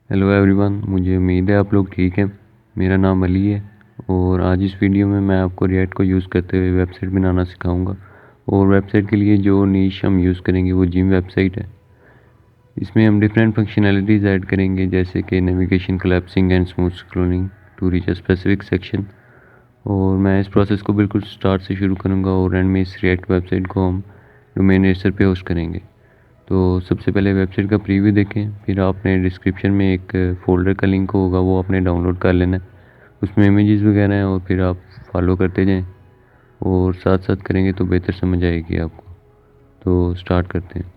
Hello everyone, मुझे उम्मीद है आप लोग ठीक हैं। मेरा नाम अली है और आज इस वीडियो में मैं आपको रिएक्ट को यूज़ करते हुए वेबसाइट बनाना सिखाऊंगा। और वेबसाइट के लिए जो नीश हम यूज़ करेंगे वो जिम वेबसाइट है। इसमें हम डिफरेंट फंक्शनैलिटीज़ ऐड करेंगे, जैसे कि navigation, collapsing and smooth scrolling to reach a specific section. और मैं इस प्रोसेस को बिल्कुल स्टार्ट से शुरू करूँगा और एंड में इस रिएक्ट वेबसाइट को हम डोमेन रेजिस्टर पे होस्ट करेंगे। तो सबसे पहले वेबसाइट का प्रीव्यू देखें, फिर आपने डिस्क्रिप्शन में एक फ़ोल्डर का लिंक होगा, वो आपने डाउनलोड कर लेना है। उसमें इमेजेस वगैरह हैं और फिर आप फॉलो करते जाएं और साथ साथ करेंगे तो बेहतर समझ आएगी आपको। तो स्टार्ट करते हैं।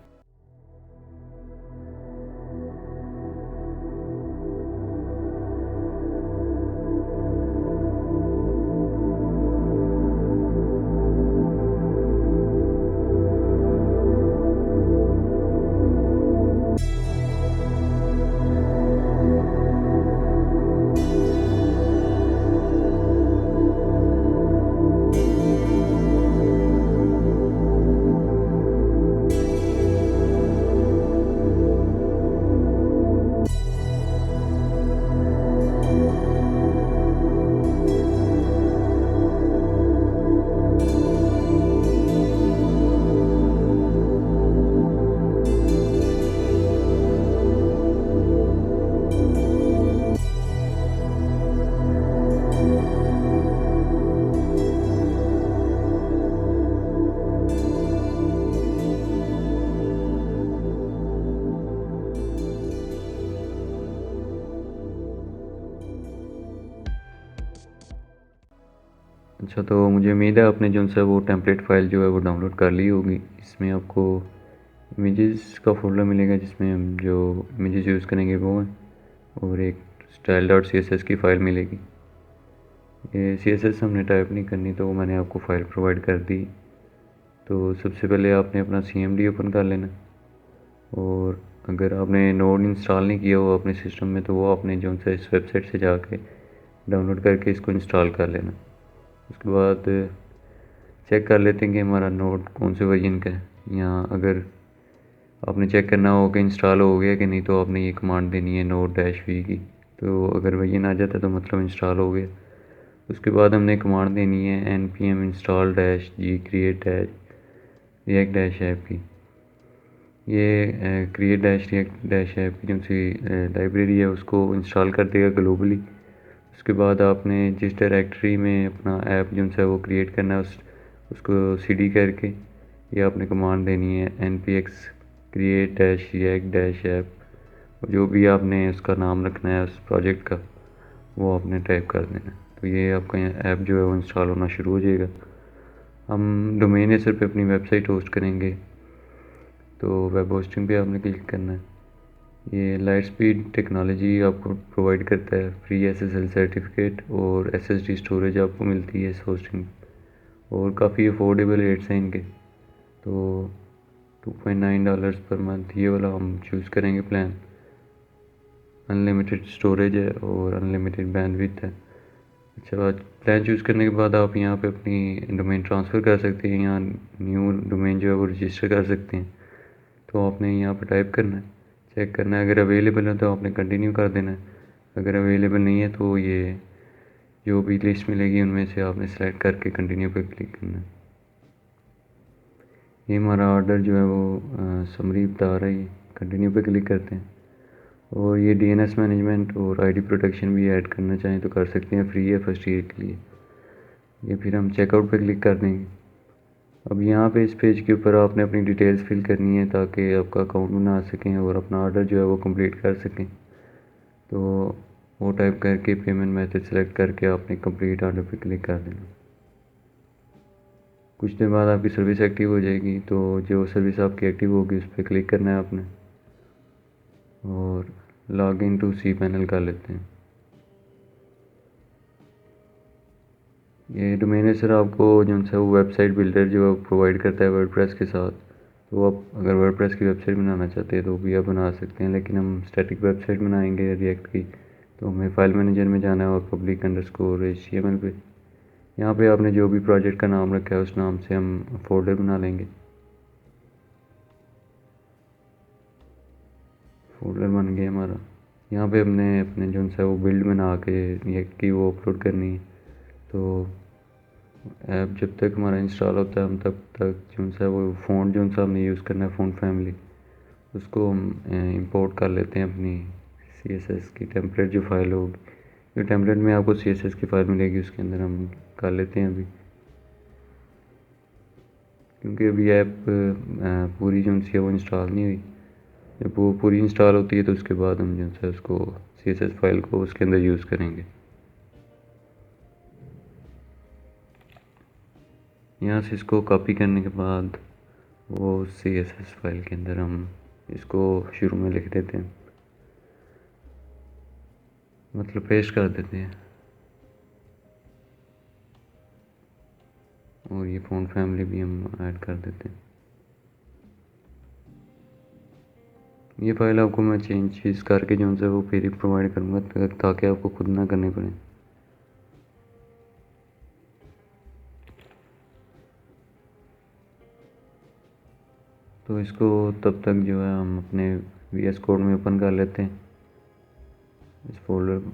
अच्छा, तो मुझे उम्मीद है आपने जो सा वो टेम्पलेट फ़ाइल जो है वो डाउनलोड कर ली होगी। इसमें आपको इमेजेस का फोल्डर मिलेगा जिसमें हम जो इमेजेस यूज़ करेंगे वो हैं, और एक style dot C S S की फ़ाइल मिलेगी। ये सी एस एस हमने टाइप नहीं करनी, तो मैंने आपको फ़ाइल प्रोवाइड कर दी। तो सबसे पहले आपने अपना सी एम डी ओपन कर लेना, और अगर आपने नोड इंस्टॉल नहीं किया हो अपने सिस्टम में तो वो आपने जो सा इस वेबसाइट से जाके डाउनलोड करके इसको इंस्टॉल कर लेना। उसके बाद चेक कर लेते हैं कि हमारा नोड कौन से वर्जन का है। या अगर आपने चेक करना हो कि इंस्टॉल हो गया कि नहीं, तो आपने ये कमांड देनी है नोड डैश वी की। तो अगर वर्जन आ जाता है तो मतलब इंस्टॉल हो गया। उसके बाद हमने कमांड देनी है N P M install dash G create dash react dash app की। ये create dash react dash app की जो सी लाइब्रेरी है उसको इंस्टॉल कर देगा ग्लोबली। उसके बाद आपने जिस डायरेक्टरी में अपना ऐप जो है वो क्रिएट करना है उसको सीडी करके ये आपने कमांड देनी है N P X create dash react dash app. जो भी आपने उसका नाम रखना है उस प्रोजेक्ट का वो आपने टाइप कर देना। तो ये आपका ऐप जो है वो इंस्टॉल होना शुरू हो जाएगा। हम डोमेन नेचर पे अपनी वेबसाइट होस्ट करेंगे, तो वेब होस्टिंग पे आपने क्लिक करना है। ये लाइट स्पीड टेक्नोलॉजी आपको प्रोवाइड करता है फ्री एसएसएल सर्टिफिकेट, और एसएसडी स्टोरेज आपको मिलती है इस होस्टिंग, और काफ़ी अफोर्डेबल रेट्स हैं इनके। तो $2.9 पर मंथ ये वाला हम चूज़ करेंगे प्लान। अनलिमिटेड स्टोरेज है और अनलिमिटेड बैंडविड्थ है। अच्छा, बात प्लान चूज़ करने के बाद आप यहाँ पे अपनी डोमेन ट्रांसफ़र कर सकते हैं, यहाँ न्यू डोमेन जो है वो रजिस्टर कर सकते हैं। तो आपने यहाँ पर टाइप करना है, चेक करना है, अगर अवेलेबल है तो आपने कंटिन्यू कर देना है। अगर अवेलेबल नहीं है तो ये जो भी लिस्ट मिलेगी उनमें से आपने सेलेक्ट करके कंटिन्यू पर क्लिक करना है। ये हमारा ऑर्डर जो है वो समरी बता रहा है, कंटिन्यू पे क्लिक करते हैं। और ये डीएनएस मैनेजमेंट और आईडी प्रोटेक्शन भी ऐड करना चाहें तो कर सकते हैं, फ्री है फर्स्ट ईयर के लिए। ये फिर हम चेकआउट पे क्लिक कर देंगे। अब यहाँ पे इस पेज के ऊपर आपने अपनी डिटेल्स फिल करनी है ताकि आपका अकाउंट बना सकें और अपना ऑर्डर जो है वो कंप्लीट कर सकें। तो वो टाइप करके पेमेंट मेथड सेलेक्ट करके आपने कंप्लीट ऑर्डर पे क्लिक कर देना। कुछ देर बाद आपकी सर्विस एक्टिव हो जाएगी, तो जो सर्विस आपकी एक्टिव होगी उस पर क्लिक करना है आपने, और log in to cPanel कर लेते हैं। ये डोमेन सर आपको जो है वो वेबसाइट बिल्डर जो प्रोवाइड करता है वर्डप्रेस के साथ। तो आप अगर वर्डप्रेस की वेबसाइट बनाना चाहते हैं तो भी आप बना सकते हैं, लेकिन हम स्टैटिक वेबसाइट बनाएंगे रिएक्ट की, तो हमें फाइल मैनेजर में जाना है और पब्लिक अंडरस्कोर HTML पे यहाँ पे आपने जो भी प्रोजेक्ट का नाम रखा है उस नाम से हम फोल्डर बना लेंगे। फोल्डर बन गया हमारा। यहाँ पे हमने अपने जो सा वो बिल्ड बना के रिएक्ट की वो अपलोड करनी है। तो ऐप जब तक हमारा इंस्टॉल होता है हम तब तक जो सा वो फ़ॉन्ट जो सा हमने यूज़ करना है फ़ॉन्ट फैमिली, उसको हम इंपोर्ट कर लेते हैं अपनी CSS की टेम्पलेट जो फाइल होगी। जो टेम्पलेट में आपको CSS की फ़ाइल मिलेगी उसके अंदर हम कर लेते हैं अभी, क्योंकि अभी ऐप पूरी जो सी है वो इंस्टॉल नहीं हुई। जब वो पूरी इंस्टॉल होती है तो उसके बाद हम जो है उसको CSS फाइल को उसके अंदर यूज़ करेंगे। यहाँ से इसको कॉपी करने के बाद वो CSS फाइल के अंदर हम इसको शुरू में लिख देते हैं, मतलब पेस्ट कर देते हैं। और ये फ़ॉन्ट फैमिली भी हम ऐड कर देते हैं। ये फाइल आपको मैं चेंज करके जो है वो फिर ही प्रोवाइड करूँगा ताकि आपको खुद ना करनी पड़े। तो इसको तब तक जो है हम अपने VS कोड में ओपन कर लेते हैं इस फोल्डर को,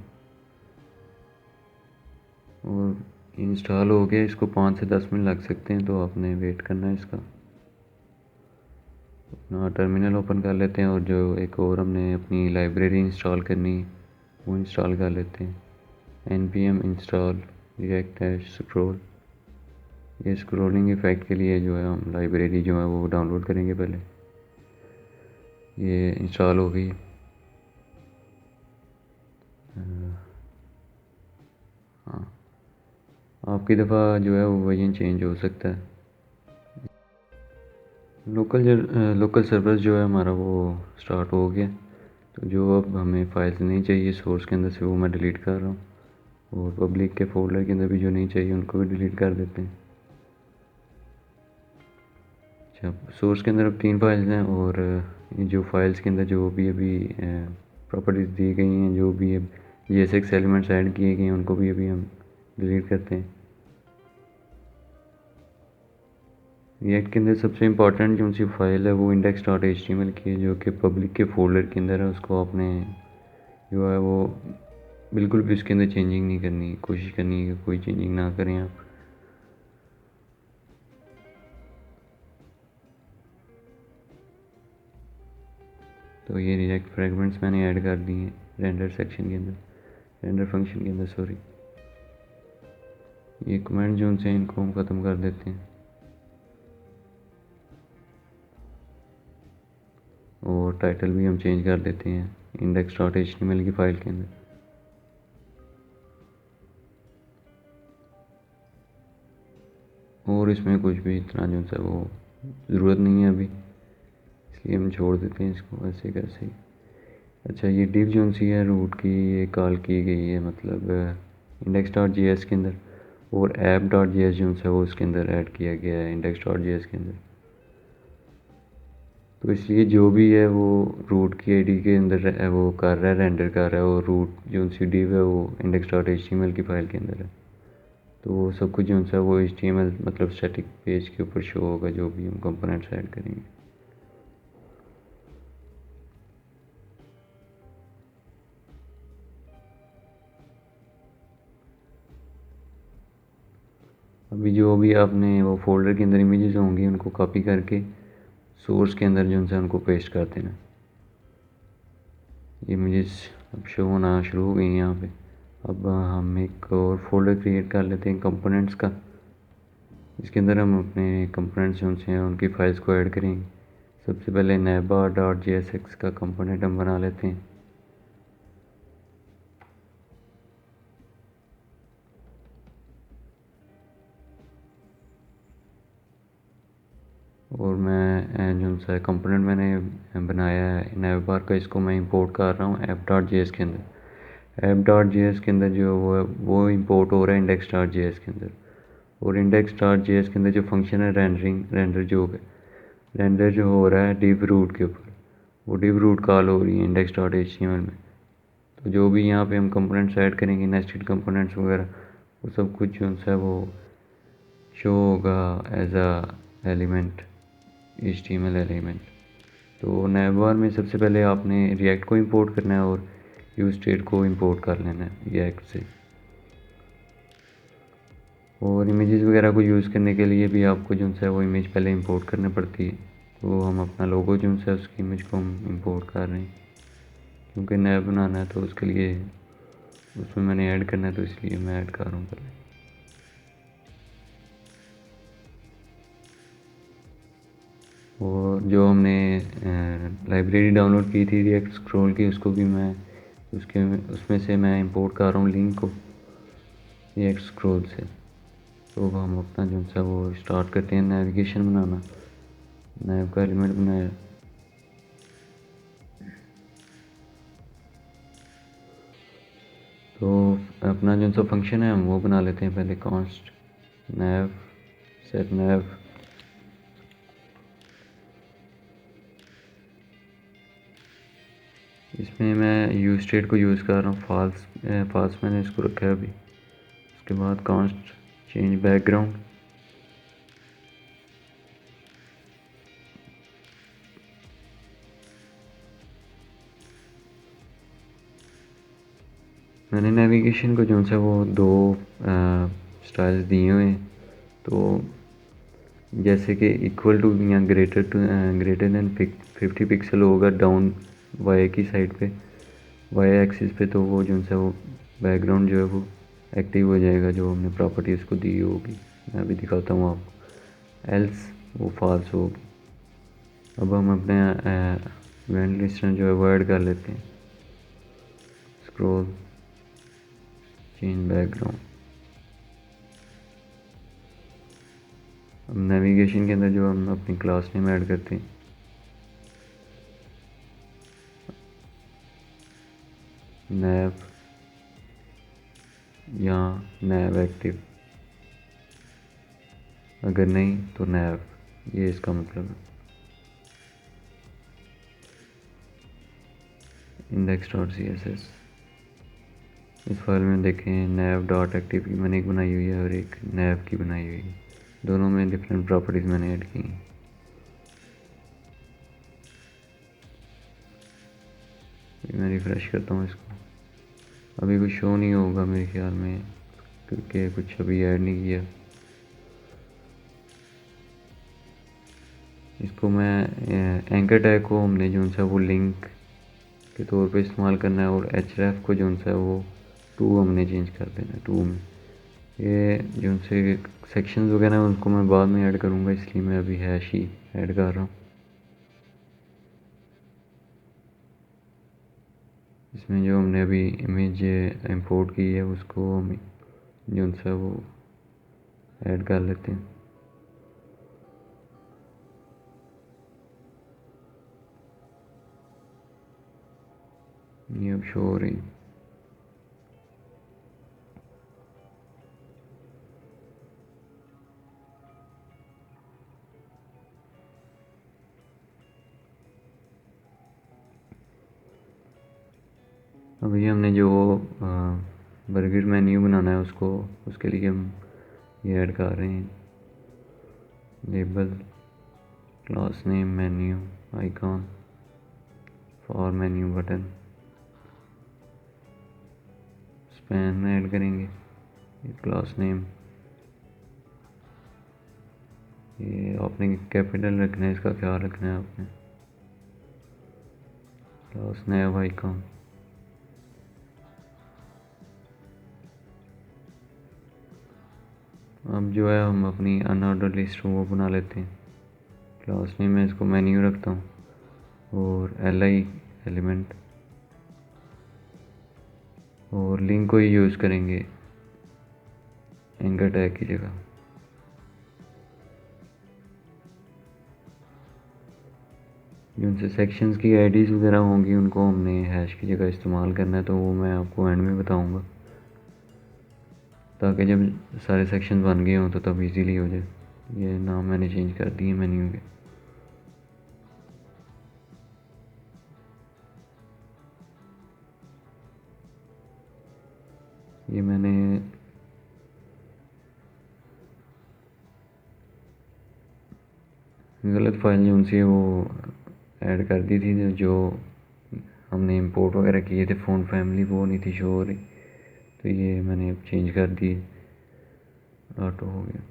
और इंस्टॉल हो गया। इसको 5 से 10 मिनट लग सकते हैं, तो आपने वेट करना है इसका। अपना टर्मिनल ओपन कर लेते हैं और जो एक और हमने अपनी लाइब्रेरी इंस्टॉल करनी है वो इंस्टॉल कर लेते हैं। npm install react-scroll। ये स्क्रोलिंग इफ़ेक्ट के लिए जो है हम लाइब्रेरी जो है वो डाउनलोड करेंगे पहले। ये इंस्टॉल हो गई। हाँ, आपकी दफ़ा जो है वो वर्जन चेंज हो सकता है। लोकल सर्वर जो है हमारा वो स्टार्ट हो गया। तो जो अब हमें फाइल्स नहीं चाहिए सोर्स के अंदर से वो मैं डिलीट कर रहा हूँ, और पब्लिक के फोल्डर के अंदर भी जो नहीं चाहिए उनको भी डिलीट कर देते हैं। अच्छा, सोर्स के अंदर अब 3 फाइल्स हैं, और जो फाइल्स के अंदर जो भी अभी प्रॉपर्टीज़ दी गई हैं, जो भी JSX एलिमेंट्स ऐड किए गए हैं उनको भी अभी हम डिलीट करते हैं। रिएक्ट के अंदर सबसे इम्पॉर्टेंट जो सी फाइल है वो index.html की है, जो कि पब्लिक के फोल्डर के अंदर है। उसको आपने जो है वो बिल्कुल भी उसके अंदर चेंजिंग नहीं करनी, कोशिश करनी है कि कोई चेंजिंग ना करें आप। तो ये रिएक्ट फ्रेगमेंट्स मैंने ऐड कर दिए हैं रेंडर सेक्शन के अंदर, रेंडर फंक्शन के अंदर, सॉरी। ये कमेंट जो से इनको हम ख़त्म कर देते हैं, और टाइटल भी हम चेंज कर देते हैं index.html की फ़ाइल के अंदर। और इसमें कुछ भी इतना जो सा वो ज़रूरत नहीं है अभी, इसलिए हम छोड़ देते हैं इसको ऐसे कैसे ही। अच्छा, ये डिव जो सी है रूट की ये कॉल की गई है, मतलब index.js के अंदर, और app.js जो है वो उसके अंदर ऐड किया गया है index.js के अंदर। तो इसलिए जो भी है वो रूट की आईडी के अंदर है, वो कर रहा है, रेंडर कर रहा है, और रूट जो सी डिव है वो index.html की फ़ाइल के अंदर है। तो वो सब कुछ जो है वो HTML मतलब स्टैटिक पेज के ऊपर शो होगा जो भी हम कंपोनेंट्स ऐड करेंगे। अभी जो भी आपने वो फोल्डर के अंदर इमेजेस होंगी उनको कॉपी करके सोर्स के अंदर जो है उनको पेस्ट कर देना। इमेजेस अब शो होना शुरू हो गई हैं यहाँ पे। अब हम एक और फोल्डर क्रिएट कर लेते हैं कंपोनेंट्स का, इसके अंदर हम अपने कंपोनेंट्स जो हैं उनकी फाइल्स को ऐड करेंगे। सबसे पहले neighbor.jsx का कंपोनेंट हम बना लेते हैं। और मैं जो सा कंपोनेंट मैंने बनाया है navbar का, इसको मैं इंपोर्ट कर रहा हूँ app.js के अंदर। app.js के अंदर जो वो इंपोर्ट हो रहा है index.js के अंदर, और index.js के अंदर जो फंक्शन है रेंडर जो हो रहा है div रूट के ऊपर, वो div रूट कॉल हो रही है index.html में। तो जो भी यहाँ पे हम कंपोनेंट्स ऐड करेंगे, नेस्टेड कंपोनेंट्स वगैरह, वो सब कुछ जो है वो शो होगा as a element, HTML element. तो navbar में सबसे पहले आपने रिएक्ट को इंपोर्ट करना है, और यूज स्टेट को इंपोर्ट कर लेना है ये एक्ट से। और इमेजेस वगैरह को यूज़ करने के लिए भी आपको जो है वो इमेज पहले इंपोर्ट करनी पड़ती है। तो हम अपना लोगो जो है उसकी इमेज को हम इंपोर्ट कर रहे हैं, क्योंकि नया बनाना है तो उसके लिए उसमें मैंने ऐड करना है, तो इसलिए मैं ऐड कर रहा हूँ पहले। और जो हमने लाइब्रेरी डाउनलोड की थी रिएक्ट स्क्रॉल की, उसको भी मैं उसमें से मैं इंपोर्ट कर रहा हूँ लिंक को रिएक्ट स्क्रॉल से। तो हम अपना जो है वो स्टार्ट करते हैं नेविगेशन बनाना। नैव का एलिमेंट बनाया, तो अपना जो सा फंक्शन है हम वो बना लेते हैं पहले। कॉन्स्ट नैव सेट नैव, इसमें मैं यूज स्टेट को यूज़ कर रहा हूँ फाल्स मैंने इसको रखा है अभी। उसके बाद कॉन्स्ट चेंज बैकग्राउंड, मैंने नेविगेशन को जो है वो दो स्टाइल्स दिए हुए हैं। तो जैसे कि इक्वल टू या ग्रेटर दैन 50 पिक्सल होगा डाउन वाई की साइड पे, वाई एक्सिस पे, तो वो जो है वो बैकग्राउंड जो है वो एक्टिव हो जाएगा जो हमने प्रॉपर्टी उसको दी होगी। मैं अभी दिखाता हूँ आपको। एल्स वो फॉल्स होगी। अब हम अपने इवेंट लिस्टनर जो है वो ऐड कर लेते हैं। Scroll change background. अब नेविगेशन के अंदर जो हम अपनी क्लास नेम ऐड करते हैं, नैव या नैव एक्टिव, अगर नहीं तो नैव, ये इसका मतलब है। index.css, इस फाइल में देखें नैव डॉट एक्टिव की मैंने एक बनाई हुई है और एक नैव की बनाई हुई है, दोनों में डिफरेंट प्रॉपर्टीज़ मैंने ऐड की हैं। मैं रिफ़्रेश करता हूँ इसको, अभी कुछ शो नहीं होगा मेरे ख्याल में, क्योंकि कुछ अभी ऐड नहीं किया। इसको मैं एंकर टैग को हमने जो है वो लिंक के तौर पे इस्तेमाल करना है, और href को जो है वो टू हमने चेंज कर देना है टू में। ये जो से सेक्शंस वगैरह उनको मैं बाद में ऐड करूँगा, इसलिए मैं अभी हैश ही ऐड कर रहा हूँ। इसमें जो हमने अभी इमेज इंपोर्ट की है उसको हम जो है वो ऐड कर लेते हैं। ये अब शो हो रही। अभी हमने जो बर्गर मेन्यू बनाना है उसको, उसके लिए हम ये ऐड कर रहे हैं। Label class name menu icon for menu button, span में ऐड करेंगे। ये क्लास नेम, ये आपने कैपिटल रखना है, इसका ख्याल रखना है आपने। क्लास नेम आइकॉन, अब जो है हम अपनी अनऑर्डर लिस्ट वो बना लेते हैं। क्लास नेम में इसको मेन्यू रखता हूँ, और li एलिमेंट, और लिंक को ही यूज़ करेंगे एंकर टैग की जगह। जो उनसे सेक्शंस की आईडीज़ वगैरह होंगी उनको हमने हैश की जगह इस्तेमाल करना है, तो वो मैं आपको एंड में बताऊंगा, ताकि जब सारे सेक्शन बन गए हों तो तब इजीली हो जाए। ये नाम मैंने चेंज कर दिए मेन्यू के। ये मैंने गलत फाइल जो उनसे वो ऐड कर दी थी, जो हमने इंपोर्ट वगैरह किए थे फ़ोन फैमिली, वो नहीं थी शो हो रही, तो ये मैंने अब चेंज कर दिए, ऑटो हो गया।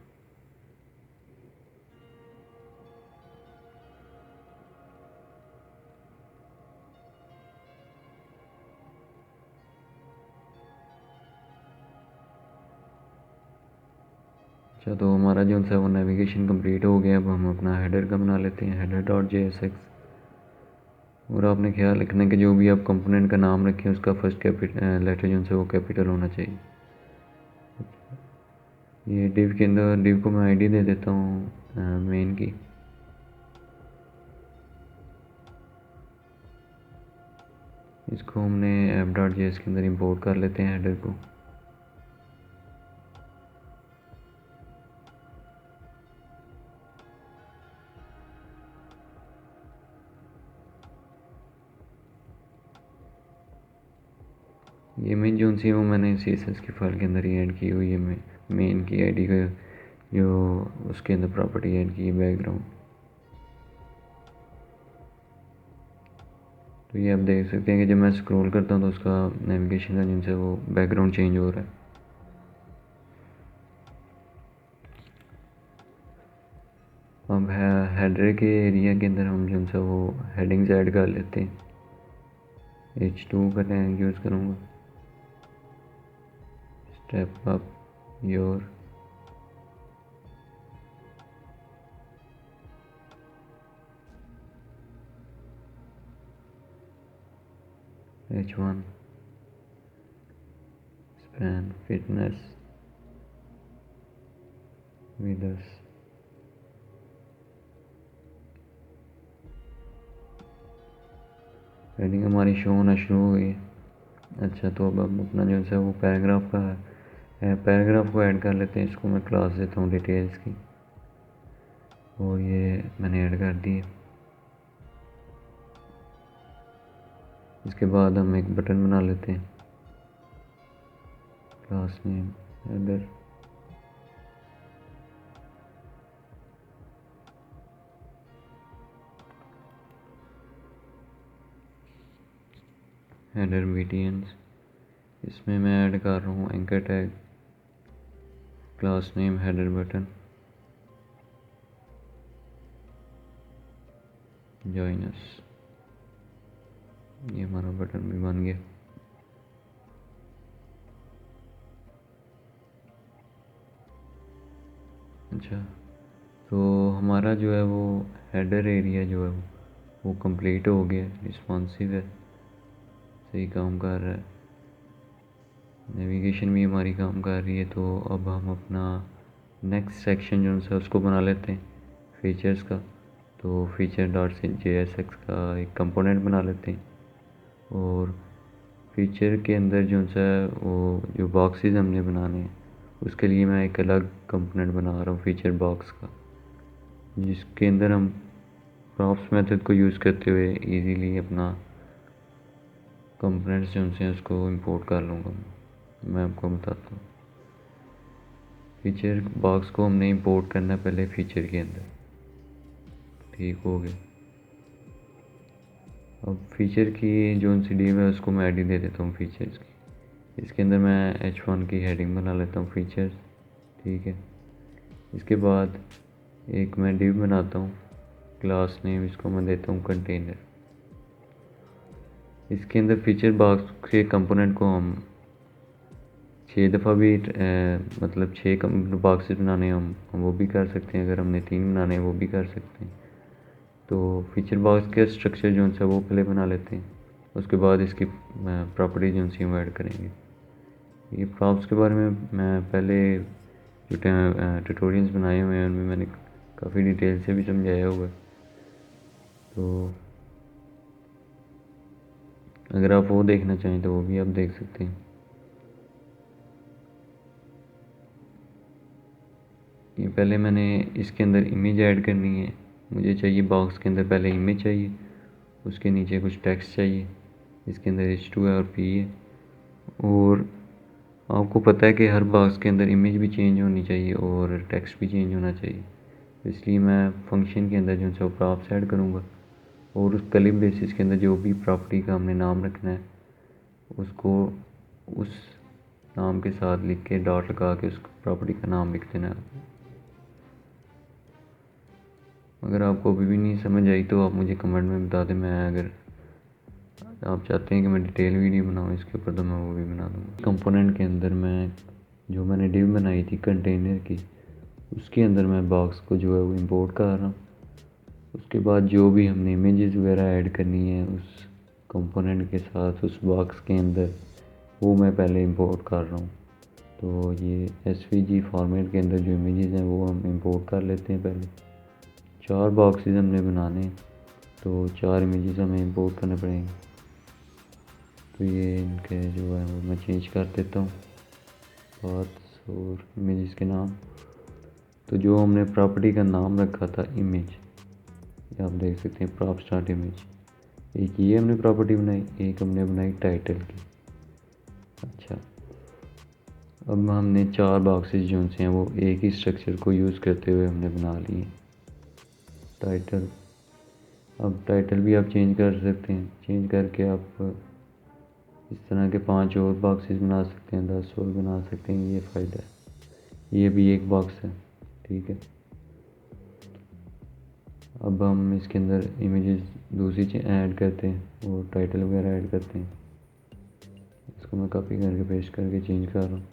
अच्छा, तो हमारा जो है वो नेविगेशन कंप्लीट हो गया। अब हम अपना हेडर का बना लेते हैं, header.jsx। और आपने ख्याल रखना कि जो भी आप कंपोनेंट का नाम रखें उसका फर्स्ट लेटर जो है वो कैपिटल होना चाहिए। ये डिव के अंदर डिव को मैं आईडी दे देता हूँ मेन की। इसको हमने app.js के अंदर इंपोर्ट कर लेते हैं हेडर को। ये इमेज जो सी है वो मैंने CSS की फाइल के अंदर ही ऐड की हुई है। मेन की आईडी का जो उसके अंदर प्रॉपर्टी ऐड की है बैकग्राउंड। तो ये आप देख सकते हैं कि जब मैं स्क्रॉल करता हूँ तो उसका नेविगेशन का जिनसे वो बैकग्राउंड चेंज हो रहा है। अब हेडर के एरिया के अंदर हम जो है वो हेडिंग्स ऐड कर लेते हैं। H2 का टैग यूज़ करूँगा, step up your H1 span fitness with us. Heading हमारी शो होना शुरू हो गई। अच्छा, तो अब हम अपना जो है वो पैराग्राफ का है, पैराग्राफ को ऐड कर लेते हैं। इसको मैं क्लास देता हूँ डिटेल्स की, और ये मैंने ऐड कर दी है। इसके बाद हम एक बटन बना लेते हैं, class name header. Header BTNs, इसमें मैं ऐड कर रहा हूँ anchor tag, class name header button, join us. ये हमारा बटन भी बन गया। अच्छा, तो हमारा जो है वो हेडर एरिया जो है वो कंप्लीट हो गया, रिस्पॉन्सिव है, सही काम कर रहा है, नेविगेशन भी हमारी काम कर रही है। तो अब हम अपना नेक्स्ट सेक्शन जो है उसको बना लेते हैं फीचर्स का। तो feature.jsx का एक कंपोनेंट बना लेते हैं, और फीचर के अंदर जो है वो जो बॉक्सेस हमने बनाने हैं उसके लिए मैं एक अलग कंपोनेंट बना रहा हूँ फीचर बॉक्स का, जिसके अंदर हम प्रॉप्स मेथड को यूज़ करते हुए इजीली अपना कंपोनेंट्स जो हैं उसको इंपोर्ट कर लूँगा। मैं आपको बताता हूँ। फीचर बॉक्स को हमने इंपोर्ट करना पहले फीचर के अंदर, ठीक हो गया। अब फीचर की जो सी डिव है उसको मैं आईडी दे देता हूँ फीचर्स की। इसके अंदर मैं H1 की हेडिंग बना लेता हूँ फीचर्स, ठीक है। इसके बाद एक मैं डिव बनाता हूँ, क्लास नेम इसको मैं देता हूँ कंटेनर। इसके अंदर फीचर बॉक्स के कंपोनेंट को हम 6 दफ़ा भी मतलब 6 बॉक्सेस बनाने हम वो भी कर सकते हैं। अगर हमने 3 बनाने हैं वो भी कर सकते हैं। तो फीचर बॉक्स के स्ट्रक्चर जो है वो पहले बना लेते हैं, उसके बाद इसकी प्रॉपर्टी जो है वो ऐड करेंगे। ये प्रॉप्स के बारे में मैं पहले जो ट्यूटोरियल्स बनाए हुए हैं उनमें मैंने काफ़ी डिटेल से भी समझाया हुआ है। तो अगर आप वो देखना चाहें तो वो भी आप देख सकते हैं। ये पहले मैंने इसके अंदर इमेज ऐड करनी है। मुझे चाहिए बॉक्स के अंदर पहले इमेज चाहिए, उसके नीचे कुछ टेक्स्ट चाहिए। इसके अंदर H2 है और P है, और आपको पता है कि हर बॉक्स के अंदर इमेज भी चेंज होनी चाहिए और टेक्स्ट भी चेंज होना चाहिए। इसलिए मैं फंक्शन के अंदर जो है प्रॉप्स ऐड करूँगा। और उस कलिप बेसिस के अंदर जो भी प्रॉपर्टी का हमने नाम रखना है उसको उस नाम के साथ लिख के डॉट लगा के उस प्रॉपर्टी का नाम लिख देना है। अगर आपको अभी भी नहीं समझ आई तो आप मुझे कमेंट में बता दें, मैं अगर आप चाहते हैं कि मैं डिटेल वीडियो बनाऊँ इसके ऊपर तो मैं वो भी बना दूँगा। कंपोनेंट के अंदर मैं जो मैंने डिव बनाई थी कंटेनर की, उसके अंदर मैं बॉक्स को जो है वो इंपोर्ट कर रहा हूँ। उसके बाद जो भी हमने इमेजेस वगैरह ऐड करनी है उस कंपोनेंट के साथ उस बॉक्स के अंदर, वो मैं पहले इंपोर्ट कर रहा हूँ। तो ये SVG फॉर्मेट के अंदर जो इमेजेस हैं वो हम इंपोर्ट कर लेते हैं। पहले 4 बॉक्सेस हमने बनाने, तो 4 इमेजेस हमें इंपोर्ट करने पड़ेंगे। तो ये इनके जो है वो मैं चेंज कर देता हूँ पाथ्स और इमेजेस के नाम। तो जो हमने प्रॉपर्टी का नाम रखा था इमेज, ये आप देख सकते हैं प्रॉप स्टार्ट इमेज, एक ये हमने प्रॉपर्टी बनाई, एक हमने बनाई टाइटल की। अच्छा, अब हमने 4 बॉक्सेस जो हैं वो एक ही स्ट्रक्चर को यूज़ करते हुए हमने बना लिए। टाइटल, अब टाइटल भी आप चेंज कर सकते हैं, चेंज करके आप इस तरह के 5 और बॉक्सेस बना सकते हैं, 10 और बना सकते हैं। ये फ़ायदा है। ये भी एक बॉक्स है, ठीक है। अब हम इसके अंदर इमेजेस दूसरी ऐड करते हैं और टाइटल वगैरह ऐड करते हैं। इसको मैं कॉपी करके पेस्ट करके चेंज कर रहा हूँ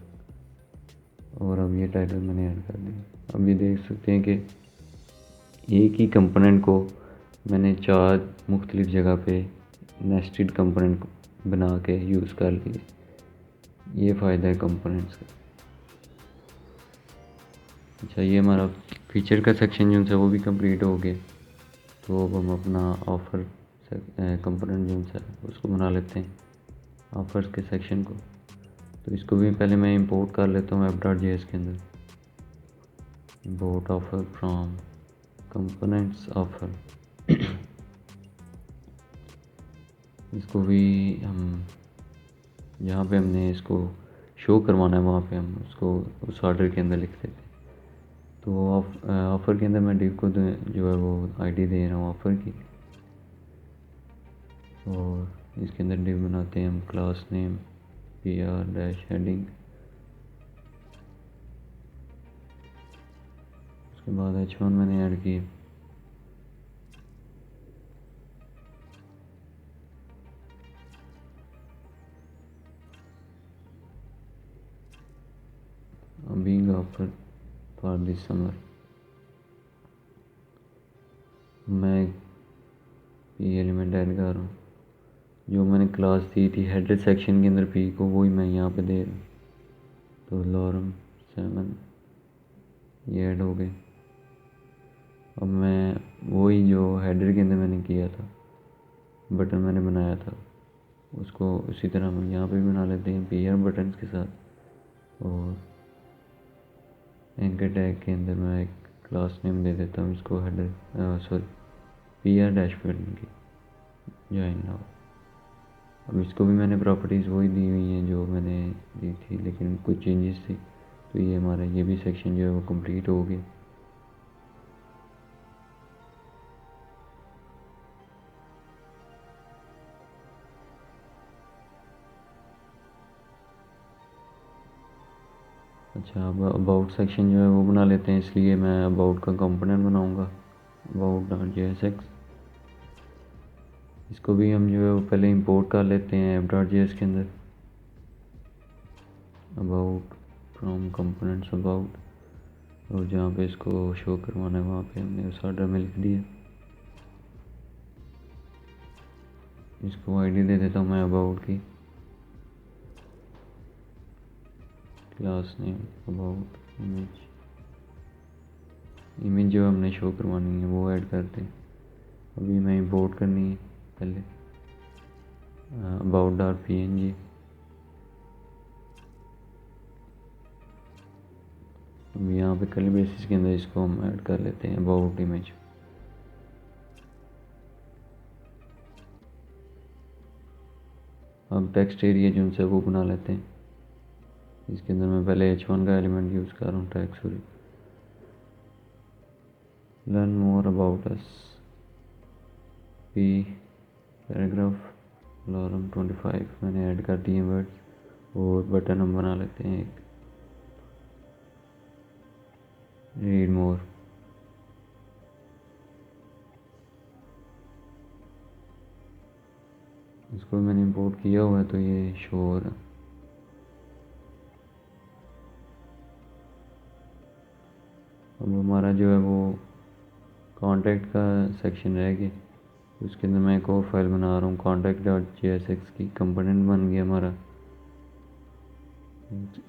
और अब ये टाइटल मैंने ऐड कर दिया। अब ये देख सकते हैं कि एक ही कंपोनेंट को मैंने 4 मुख्तलिफ जगह पे नेस्टेड कंपोनेंट बना के यूज़ कर लिए। ये फ़ायदा है कंपोनेंट्स का। अच्छा, ये हमारा फीचर का सेक्शन जो है वो भी कंप्लीट हो गया। तो अब हम अपना ऑफ़र कंपोनेंट जो है उसको बना लेते हैं, ऑफ़र्स के सेक्शन को। तो इसको भी पहले मैं इंपोर्ट कर लेता हूँ web.js के अंदर। Import offer from components offer. इसको भी हम जहाँ पे हमने इसको शो करवाना है वहाँ पे हम उसको उस ऑर्डर के अंदर लिख देते हैं। तो ऑफ़र के अंदर मैं डिव को जो है वो आईडी दे रहा हूँ ऑफ़र की, और इसके अंदर डिव बनाते हैं हम क्लास नेम PR- हेडिंग। उसके बाद H1 मैंने ऐड किए। Being offer for this summer, मैं पी एलिमेंट ऐड कर रहा हूँ। जो मैंने क्लास दी थी हेडर सेक्शन के अंदर पी को, वही मैं यहाँ पे दे रहा हूँ। तो लॉरम 7 ये ऐड हो गए। अब मैं वही जो हेडर के अंदर मैंने किया था, बटन मैंने बनाया था, उसको उसी तरह हम यहाँ पे भी बना लेते हैं PR बटन के साथ। और एंकर टैग के अंदर मैं एक क्लास नेम दे देता हूँ इसको, हेडर सॉरी PR डैशबोर्ड की ज्वाइन नाउ। अब इसको भी मैंने प्रॉपर्टीज़ वही दी हुई हैं जो मैंने दी थी, लेकिन कुछ चेंजेस थी। तो ये हमारा ये भी सेक्शन जो है वो कंप्लीट हो गया। अच्छा, अब अबाउट सेक्शन जो है वो बना लेते हैं, इसलिए मैं अबाउट का कंपोनेंट बनाऊंगा, about.jsx। इसको भी हम जो है वो पहले इंपोर्ट कर लेते हैं app.js के अंदर। अबाउट फ्रॉम कंपोनेंट्स अबाउट, और जहाँ पे इसको शो करवाना है वहाँ पे हमने उस ऑर्डर में लिख दिया। इसको आईडी दे देता हूँ मैं अबाउट की, class name about image. Image जो हमने शो करवानी है वो ऐड करते हैं। अभी मैं इंपोर्ट करनी है पहले about.png। अब यहाँ पे कल बेसिस के अंदर इसको हम ऐड कर लेते हैं अबाउट इमेज। अब टेक्स्ट एरिया जो है वो बना लेते हैं। इसके अंदर मैं पहले H1 का एलिमेंट यूज़ कर रहा हूँ, tag sorry, learn more about us. P paragraph alarm 25 मैंने ऐड कर दिए वर्ड्स। और बटन हम बना लेते हैं एक, रीड मोर। इसको मैंने इंपोर्ट किया हुआ है तो ये शो हो रहा। अब हमारा जो है वो कॉन्टैक्ट का सेक्शन रह गया, उसके अंदर मैं एक और फाइल बना रहा हूँ contact.jsx की। कंपोनेंट बन गया हमारा,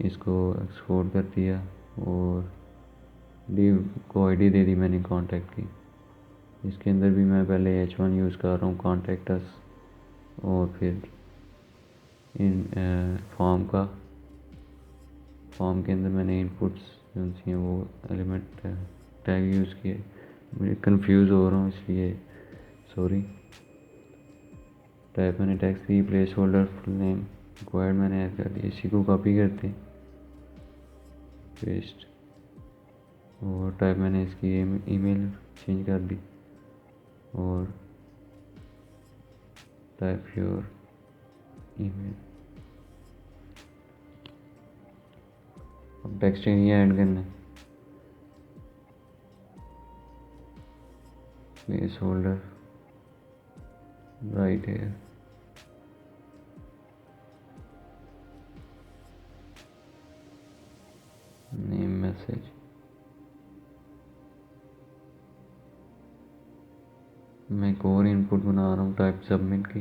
इसको एक्सपोर्ट कर दिया और div को आईडी दे दी मैंने कॉन्टैक्ट की। इसके अंदर भी मैं पहले h1 यूज़ कर रहा हूँ कॉन्टैक्ट अस, और फिर इन फॉर्म के अंदर मैंने इनपुट्स जो हैं वो एलिमेंट टैग यूज़ किए। मुझे कंफ्यूज हो रहा हूँ इसलिए सॉरी। टाइप मैंने टेक्स्ट की, place holder full name required मैंने ऐड कर दिया। इसी को कॉपी करते हैं, पेस्ट, और टाइप मैंने इसकी ईमेल चेंज कर दी और टाइप योर ईमेल। अब टेक्स्ट एरिया ऐड करना है, placeholder right here, name message, मैं एक और इनपुट बना रहा हूँ टाइप सबमिट की।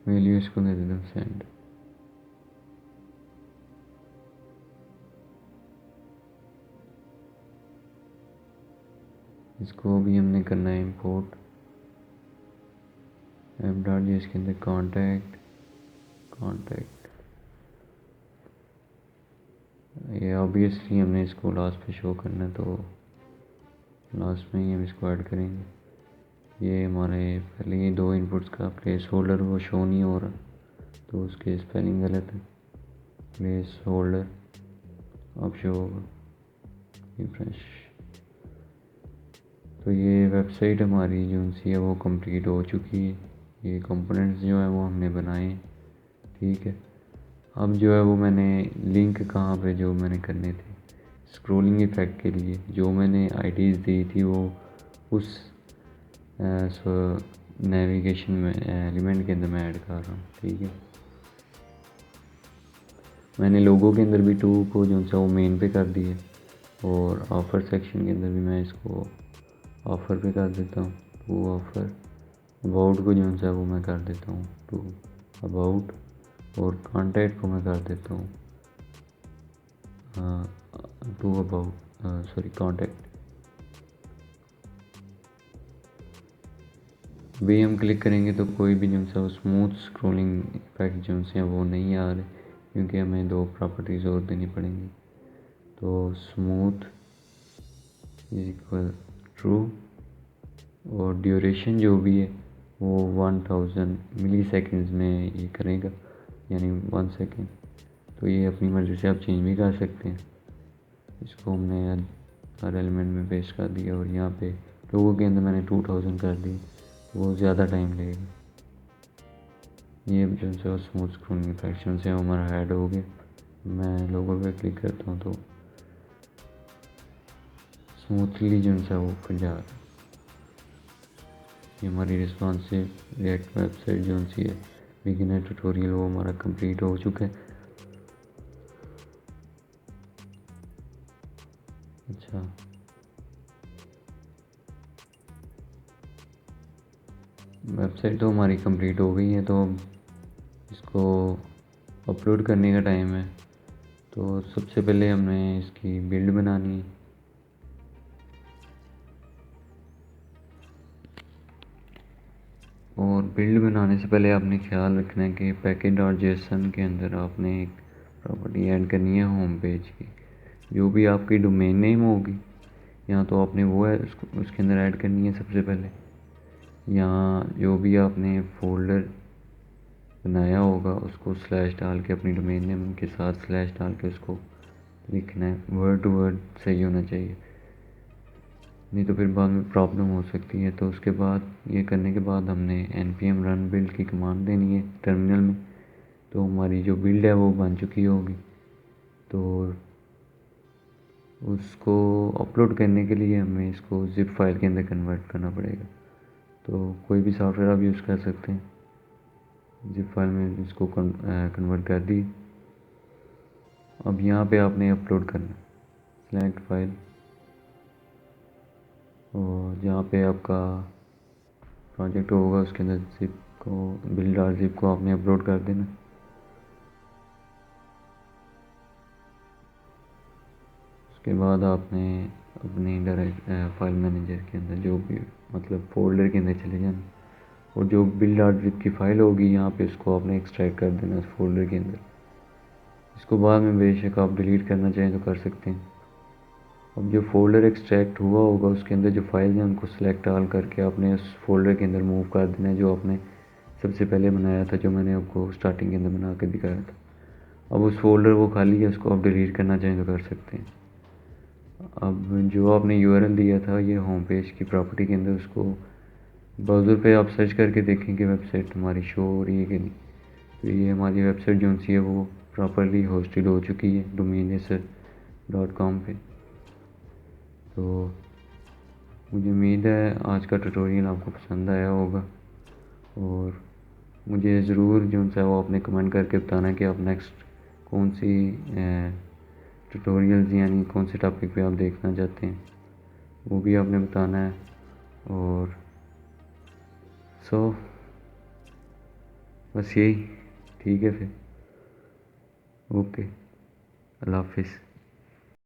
वैल्यू इसको दे देता हूँ सेंड। इसको भी हमने करना है इंपोर्ट app.js के अंदर कॉन्टैक्ट ये ऑब्वियसली हमने इसको लास्ट पे शो करना है तो लास्ट में ही हम इसको ऐड करेंगे। ये हमारे पहले ये दो इनपुट्स का प्लेस होल्डर वो शो नहीं हो रहा तो उसके स्पेलिंग गलत है। प्लेस होल्डर अब शो होगा, रिफ्रेश। तो ये वेबसाइट हमारी जो सी है वो कंप्लीट हो चुकी है। ये कंपोनेंट्स जो है वो हमने बनाए, ठीक है। अब जो है वो मैंने लिंक कहाँ पे जो मैंने करने थे स्क्रोलिंग इफेक्ट के लिए, जो मैंने आईडीज़ दी थी वो उस नेविगेशन में एलिमेंट के अंदर मैं ऐड कर रहा हूँ, ठीक है। मैंने लोगों के अंदर भी टू को जो सा वो मेन पे कर दिए और ऑफ़र सेक्शन के अंदर भी मैं इसको ऑफ़र पे कर देता हूँ टू ऑफ़र। अबाउट को जो सा वो मैं कर देता हूँ टू अबाउट, और कॉन्टैक्ट को मैं कर देता हूँ टू अबाउट सॉरी कॉन्टैक्ट। भी हम क्लिक करेंगे तो कोई भी जो सा स्मूथ स्क्रोलिंग इफेक्ट जो से वो नहीं आ रहे, क्योंकि हमें दो प्रॉपर्टीज़ और देनी पड़ेंगी। तो स्मूथ इज इक्वल ट्रू, और ड्यूरेशन जो भी है वो 1000 मिली सेकेंड्स में ये करेगा, यानी 1 सेकेंड। तो ये अपनी मर्ज़ी से आप चेंज भी कर सकते हैं। इसको हमने हर एलिमेंट में पेस्ट कर दिया और यहाँ पे लोगों के अंदर मैंने 2000 कर दी, वो ज़्यादा टाइम लगेगा। ये जो है स्मूथ स्क्रोलिंग इफेक्शन से हमारा ऐड हो गया। मैं लोगों पे क्लिक करता हूँ तो स्मूथली जो है वो खुल जा रहा है। ये हमारी रिस्पॉन्सिव रिएक्ट वेबसाइट जो सी है बिगिनर ट्यूटोरियल वो हमारा कंप्लीट हो चुका है। अच्छा, वेबसाइट तो हमारी कंप्लीट हो गई है, तो अब इसको अपलोड करने का टाइम है। तो सबसे पहले हमने इसकी बिल्ड बनानी है। और बिल्ड बनाने से पहले आपने ख्याल रखना है कि पैकेज.json के अंदर आपने एक प्रॉपर्टी ऐड करनी है होम पेज की। जो भी आपकी डोमेन नेम होगी यहाँ तो आपने वो है उसके अंदर ऐड करनी है सबसे पहले। यहाँ जो भी आपने फोल्डर बनाया होगा उसको स्लैश डाल के अपनी डोमेन नेम के साथ स्लैश डाल के उसको लिखना है, वर्ड टू वर्ड सही होना चाहिए, नहीं तो फिर बाद में प्रॉब्लम हो सकती है। तो उसके बाद ये करने के बाद हमने npm रन बिल्ड की कमांड देनी है टर्मिनल में। तो हमारी जो बिल्ड है वो बन चुकी होगी, तो उसको अपलोड करने के लिए हमें इसको ज़िप फाइल के अंदर कन्वर्ट करना पड़ेगा। तो कोई भी सॉफ्टवेयर आप यूज़ कर सकते हैं। ज़िप फाइल में इसको कन्वर्ट कर दी। अब यहाँ पे आपने अपलोड करना, सिलेक्ट फाइल, और जहाँ पे आपका प्रोजेक्ट होगा उसके अंदर ज़िप को, बिल्ड और ज़िप को आपने अपलोड कर देना। उसके बाद आपने अपनी डायरेक्ट फाइल मैनेजर के अंदर जो भी मतलब फोल्डर के अंदर चले जाना, और जो बिल्ड डॉट ज़िप की फ़ाइल होगी यहाँ पे उसको आपने एक्सट्रैक्ट कर देना उस फोल्डर के अंदर। इसको बाद में बेशक आप डिलीट करना चाहें तो कर सकते हैं। अब जो फोल्डर एक्सट्रैक्ट हुआ होगा उसके अंदर जो फाइल है उनको सेलेक्ट ऑल करके आपने उस फोल्डर के अंदर मूव कर देना है जो आपने सबसे पहले बनाया था, जो मैंने आपको स्टार्टिंग के अंदर बना के दिखाया था। अब उस फोल्डर वो खाली है, उसको आप डिलीट करना चाहें तो कर सकते हैं। अब जो आपने यूआरएल दिया था ये होम पेज की प्रॉपर्टी के अंदर, उसको ब्राउज़र पे आप सर्च करके देखें कि वेबसाइट हमारी शो हो रही है कि नहीं। तो ये हमारी वेबसाइट जो सी है वो प्रॉपरली होस्टेड हो चुकी है domain.com पे। तो मुझे उम्मीद है आज का ट्यूटोरियल आपको पसंद आया होगा, और मुझे ज़रूर जो है वो आपने कमेंट करके बताना है कि आप नेक्स्ट कौन सी ट्यूटोरियल्स यानी कौन से टॉपिक पे आप देखना चाहते हैं, वो भी आपने बताना है। और बस यही, ठीक है फिर, ओके, अल्लाह हाफिज़।